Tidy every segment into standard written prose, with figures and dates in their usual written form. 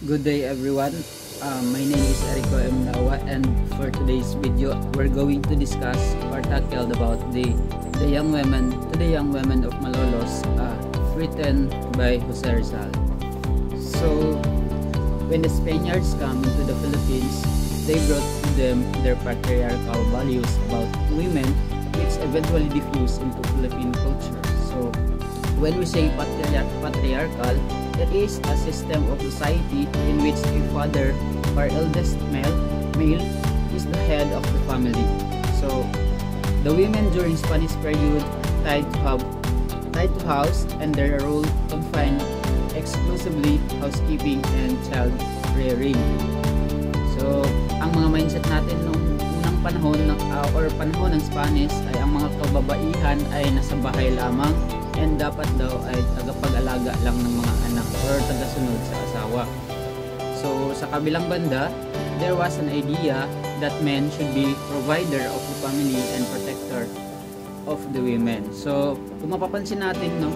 Good day everyone. My name is Erico M. Nawa, and for today's video we're going to discuss or tackle about the young women of Malolos, written by Jose Rizal. So when the Spaniards come into the Philippines, they brought to them their patriarchal values about women, which eventually diffused into Philippine culture. So when we say patriarchal, it is a system of society in which a father or eldest male is the head of the family. So the women during Spanish period tied to house, and their role confined exclusively housekeeping and child rearing. So ang mga mindset natin nung unang panahon panahon ng Spanish ay ang mga kababaihan ay nasa bahay lamang, and dapat daw ay tagapag-alaga lang ng mga anak or tagasunod sa asawa. So sa kabilang banda, there was an idea that men should be provider of the family and protector of the women. So kung mapapansin natin, no,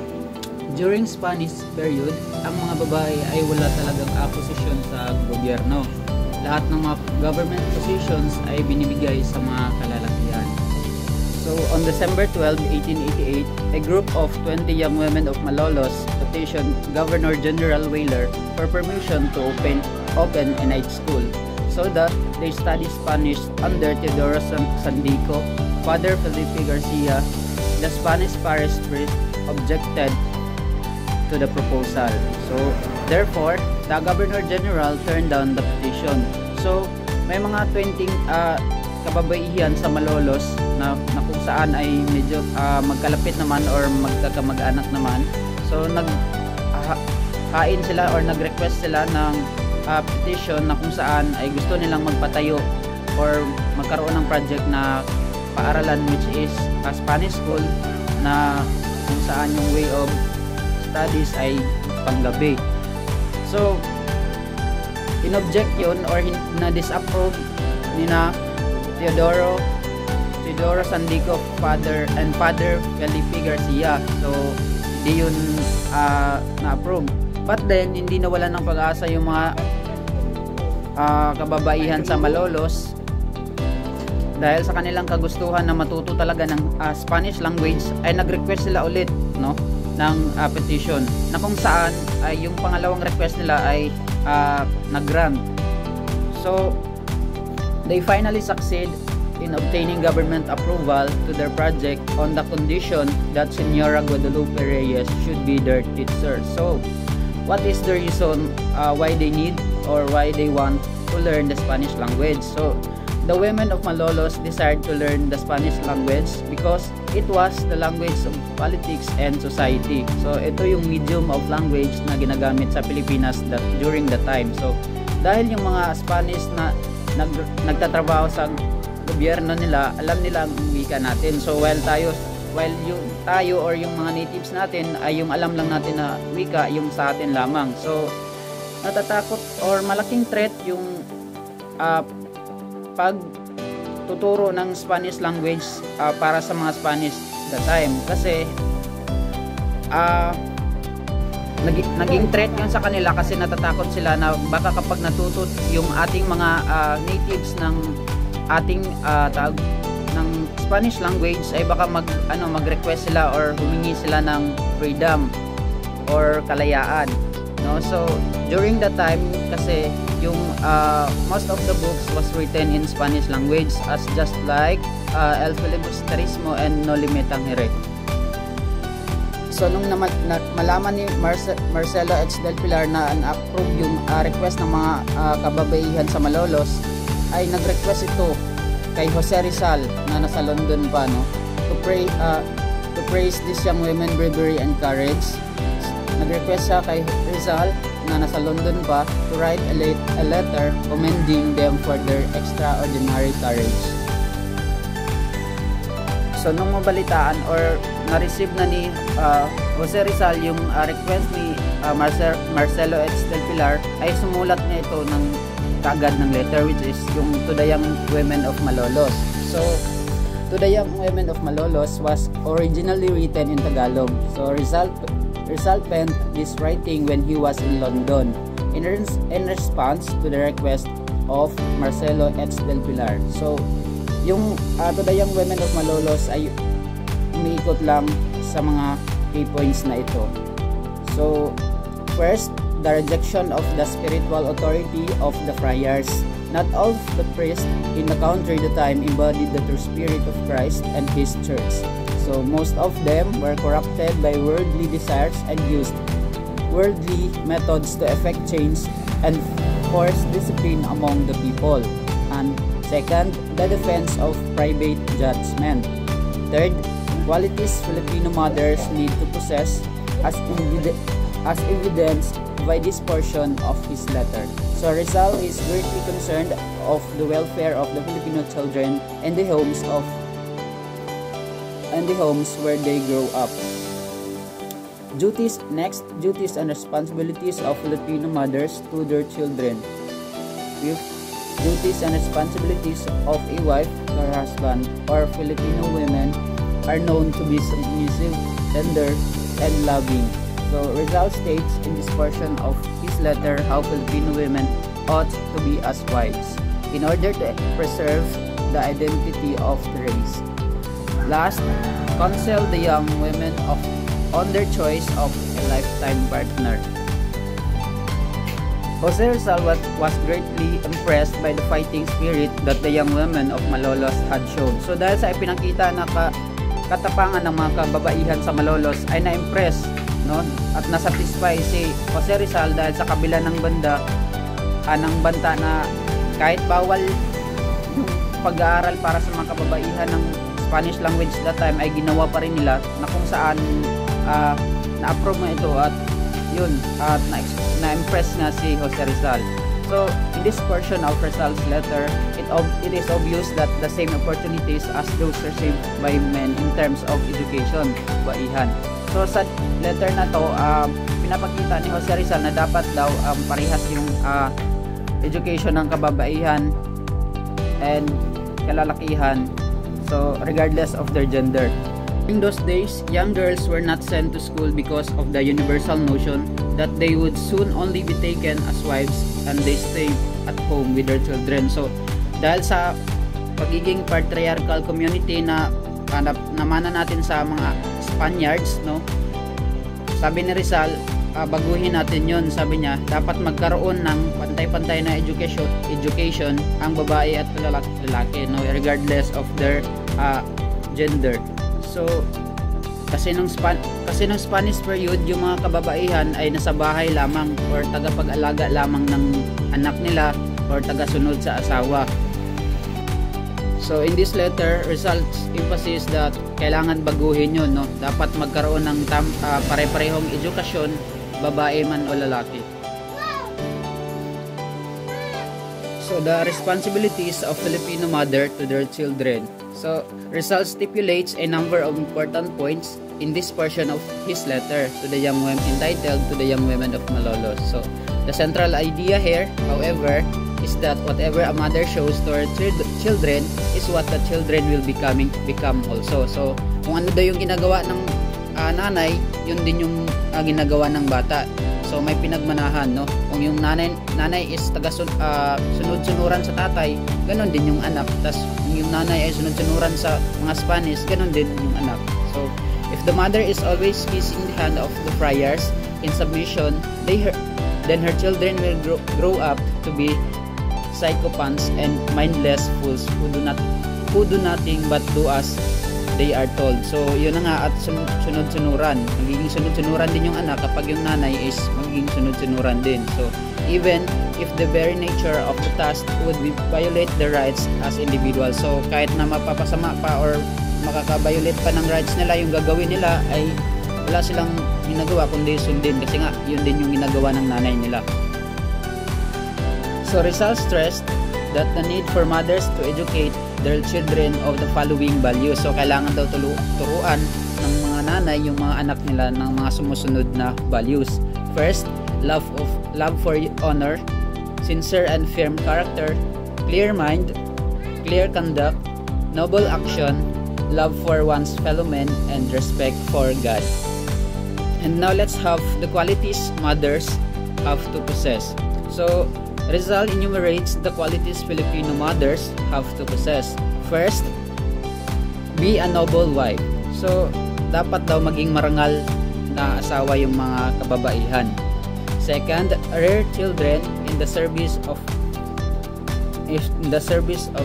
during Spanish period, ang mga babae ay wala talagang posisyon sa gobyerno. Lahat ng mga government positions ay binibigay sa mga kalalakihan. So on December 12, 1888, a group of 20 young women of Malolos petitioned Governor General Weyler for permission to open a night school so that they study Spanish under Teodoro Sandico. Father Felipe Garcia, the Spanish parish priest, objected to the proposal. So therefore, the Governor General turned down the petition. So may mga 20 kababaihan sa Malolos na kung saan ay medyo magkalapit naman or magkakamag-anak naman. So hain sila or nag-request sila ng petition na kung saan ay gusto nilang magpatayo or magkaroon ng project na paaralan, which is a Spanish school na kung saan yung way of studies ay panggabi. So in-object yun or na-disapprove ni na Teodoro Sandico Father Felipe Garcia. So hindi yun na-approve. But then hindi nawala ng pag-asa yung mga kababaihan sa Malolos dahil sa kanilang kagustuhan na matuto talaga ng Spanish language, ay nag-request sila ulit, no, ng petition na kung saan ay yung pangalawang request nila ay nag-grant. So they finally succeed in obtaining government approval to their project on the condition that Señora Guadalupe Reyes should be their teacher. So what is the reason why they need or why they want to learn the Spanish language? So the women of Malolos desired to learn the Spanish language because it was the language of politics and society. So ito yung medium of language na ginagamit sa Pilipinas during the time. So dahil yung mga Spanish na nagtatrabaho sa gobyerno nila, alam nila ang wika natin. So while yung tayo or yung mga natives natin ay yung alam lang natin na wika yung sa atin lamang. So natatakot or malaking threat yung pagtuturo ng Spanish language para sa mga Spanish that time, kasi naging threat yun sa kanila, kasi natatakot sila na baka kapag natuto yung ating mga natives ng ating ng Spanish language ay baka mag-request sila or humingi sila ng freedom or kalayaan, no? So during that time kasi yung most of the books was written in Spanish language, as just like El Filibusterismo and No Limitang Hire. So nung malaman ni Marcelo H. Del Pilar na approve yung request ng mga kababaihan sa Malolos, ay nag-request ito kay Jose Rizal na nasa London pa, no, to praise these young women bravery and courage. Nag-request siya kay Rizal na nasa London pa to write a letter commending them for their extraordinary courage. So nung mabalitaan or na-receive na ni Jose Rizal yung request ni Marcelo H. Del Pilar, ay sumulat niya ito ng kaagad ng letter, which is yung To the Young Women of Malolos. So To the Young Women of Malolos was originally written in Tagalog. So Rizal penned this writing when he was in London, in response to the request of Marcelo X. Del Pilar. So, yung to the young women of Malolos ay umiikot lang sa mga key points na ito. So, first, the rejection of the spiritual authority of the friars. Not all of the priests in the country at the time embodied the true spirit of Christ and His church. So, most of them were corrupted by worldly desires and used worldly methods to effect change and force discipline among the people. And second, the defense of private judgment. Third, qualities Filipino mothers need to possess as evidenced by this portion of his letter. So Rizal is greatly concerned of the welfare of the Filipino children and the homes where they grow up. Duties and responsibilities of Filipino mothers to their children. Fifth, duties and responsibilities of a wife to her husband or Filipino women are known to be submissive, tender, and loving. So Rizal states in this portion of his letter how Filipino women ought to be as wives in order to preserve the identity of the race. Last, counsel the young women on their choice of a lifetime partner. Jose Rizal was greatly impressed by the fighting spirit that the young women of Malolos had shown. So dahil sa ipinakita na katapangan ng mga kababaihan sa Malolos ay na-impress, no, at nasatisfy si Jose Rizal dahil sa kabila ng banta na kahit bawal yung pag-aaral para sa mga kababaihan ng Spanish language that time ay ginawa pa rin nila, na kung saan na-approve mo ito at yun, at na-impress nga si Jose Rizal. So in this portion of Rizal's letter, it is obvious that the same opportunities as those received by men in terms of education, kababaihan. So sa letter na to, pinapakita ni Jose Rizal na dapat daw parehas yung education ng kababaihan and kalalakihan, so regardless of their gender. In those days, young girls were not sent to school because of the universal notion that they would soon only be taken as wives and they stayed at home with their children. So dahil sa pagiging patriarchal community na namana natin sa mga Spaniards, no, sabi ni Rizal, baguhin natin yon. Sabi niya, dapat magkaroon ng pantay-pantay na education ang babae at lalaki, no, regardless of their gender. So kasi nung Spanish period, yung mga kababaihan ay nasa bahay lamang or tagapag-alaga lamang ng anak nila or tagasunod sa asawa. So in this letter, Rizal's emphasis that kailangan baguhin yun, no? Dapat magkaroon ng pare-parehong edukasyon, babae man o lalaki. So the responsibilities of Filipino mother to their children. So Rizal stipulates a number of important points in this portion of his letter to the young women, entitled To the Young Women of Malolos. So the central idea here, however, is that whatever a mother shows to her children is what the children will become also. So kung ano daw yung ginagawa ng nanay, yun din yung ginagawa ng bata. So may pinagmanahan, no? Kung yung nanay is sunod-sunuran sa tatay, ganun din yung anak. Tas kung yung nanay ay sunod-sunuran sa mga Spanish, ganun din yung anak. So if the mother is always kissing the hand of the friars in submission, then her children will grow up to be psychopaths and mindless fools who do nothing but do as they are told. So yun na nga, at sunod-sunuran, magiging sunod-sunuran din yung anak kapag yung nanay is magiging sunod-sunuran din. So even if the very nature of the task would violate their rights as individuals, so kahit na mapapasama pa or makaka-violate pa ng rights nila, yung gagawin nila ay wala silang ginagawa kundi sundin, kasi nga yun din yung ginagawa ng nanay nila. So Rizal stressed that the need for mothers to educate their children of the following values. So kailangan daw turuan ng mga nanay yung mga anak nila ng mga sumusunod na values. First, love for honor, sincere and firm character, clear mind, clear conduct, noble action, love for one's fellow men, and respect for God. And now let's have the qualities mothers have to possess. So, Rizal enumerates the qualities Filipino mothers have to possess. First, be a noble wife. So, dapat daw maging marangal na asawa yung mga kababaihan. Second, rear children in the service of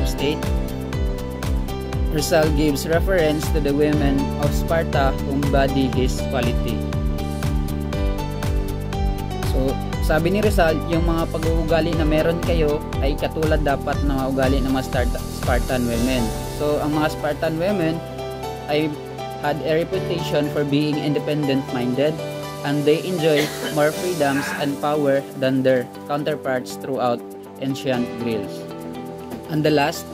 state. Rizal gives reference to the women of Sparta who embody his quality. So, sabi ni Rizal, yung mga pag-uugali na meron kayo ay katulad dapat ng mga ugali ng mga Spartan women. So, ang mga Spartan women ay had a reputation for being independent-minded, and they enjoy more freedoms and power than their counterparts throughout ancient Greece. And the last,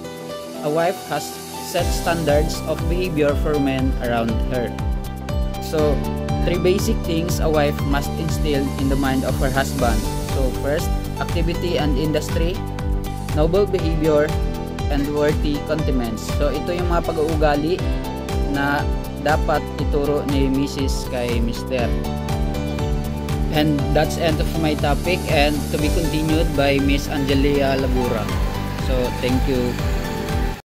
a wife has set standards of behavior for men around her. So, 3 basic things a wife must instill in the mind of her husband. So, first, activity and industry, noble behavior, and worthy sentiments. So, ito yung mga pag-uugali na dapat ituro ni Mrs. kay Mr. And that's end of my topic, and to be continued by Miss Angelia Labura. So, thank you.